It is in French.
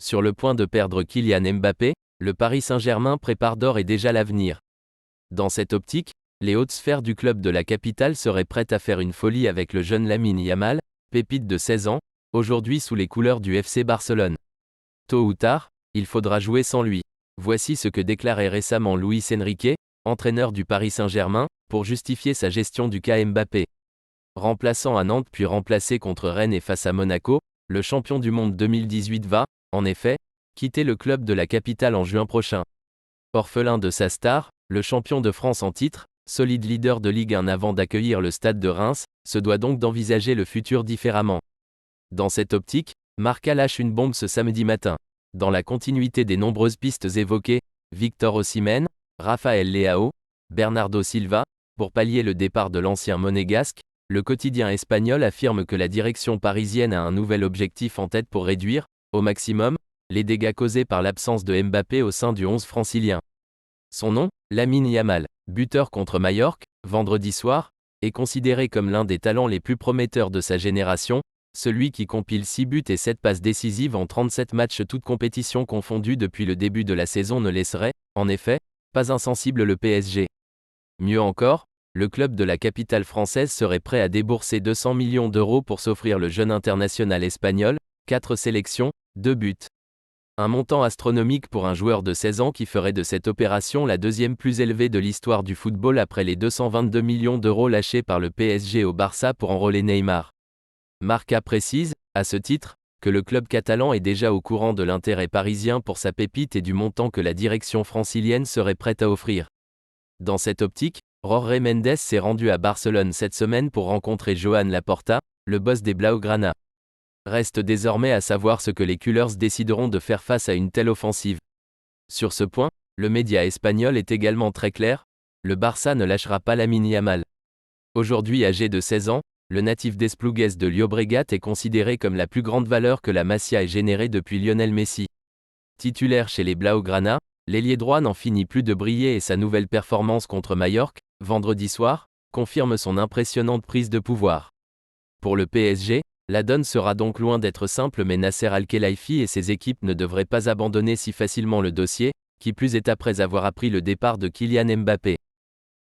Sur le point de perdre Kylian Mbappé, le Paris Saint-Germain prépare d'ores et déjà l'avenir. Dans cette optique, les hautes sphères du club de la capitale seraient prêtes à faire une folie avec le jeune Lamine Yamal, pépite de 16 ans, aujourd'hui sous les couleurs du FC Barcelone. Tôt ou tard, il faudra jouer sans lui. Voici ce que déclarait récemment Luis Enrique, entraîneur du Paris Saint-Germain, pour justifier sa gestion du cas Mbappé. Remplaçant à Nantes puis remplacé contre Rennes et face à Monaco, le champion du monde 2018 va, en effet, quitter le club de la capitale en juin prochain. Orphelin de sa star, le champion de France en titre, solide leader de Ligue 1 avant d'accueillir le Stade de Reims, se doit donc d'envisager le futur différemment. Dans cette optique, Marca lâche une bombe ce samedi matin. Dans la continuité des nombreuses pistes évoquées, Victor Osimhen, Raphaël Leao, Bernardo Silva, pour pallier le départ de l'ancien monégasque, le quotidien espagnol affirme que la direction parisienne a un nouvel objectif en tête pour réduire, au maximum, les dégâts causés par l'absence de Mbappé au sein du 11 francilien. Son nom, Lamine Yamal, buteur contre Majorque, vendredi soir, est considéré comme l'un des talents les plus prometteurs de sa génération, celui qui compile 6 buts et 7 passes décisives en 37 matchs toutes compétitions confondues depuis le début de la saison ne laisserait, en effet, pas insensible le PSG. Mieux encore, le club de la capitale française serait prêt à débourser 200 millions d'euros pour s'offrir le jeune international espagnol, 4 sélections, 2 buts. Un montant astronomique pour un joueur de 16 ans qui ferait de cette opération la deuxième plus élevée de l'histoire du football après les 222 millions d'euros lâchés par le PSG au Barça pour enrôler Neymar. Marca précise, à ce titre, que le club catalan est déjà au courant de l'intérêt parisien pour sa pépite et du montant que la direction francilienne serait prête à offrir. Dans cette optique, Jorge Mendes s'est rendu à Barcelone cette semaine pour rencontrer Joan Laporta, le boss des Blaugrana. Reste désormais à savoir ce que les Culers décideront de faire face à une telle offensive. Sur ce point, le média espagnol est également très clair, le Barça ne lâchera pas Lamine Yamal. Aujourd'hui âgé de 16 ans, le natif d'Esplugues de Llobregat est considéré comme la plus grande valeur que la Masia ait générée depuis Lionel Messi. Titulaire chez les Blaugrana, l'ailier droit n'en finit plus de briller et sa nouvelle performance contre Majorque, vendredi soir, confirme son impressionnante prise de pouvoir. Pour le PSG, la donne sera donc loin d'être simple mais Nasser Al-Khelaifi et ses équipes ne devraient pas abandonner si facilement le dossier, qui plus est après avoir appris le départ de Kylian Mbappé.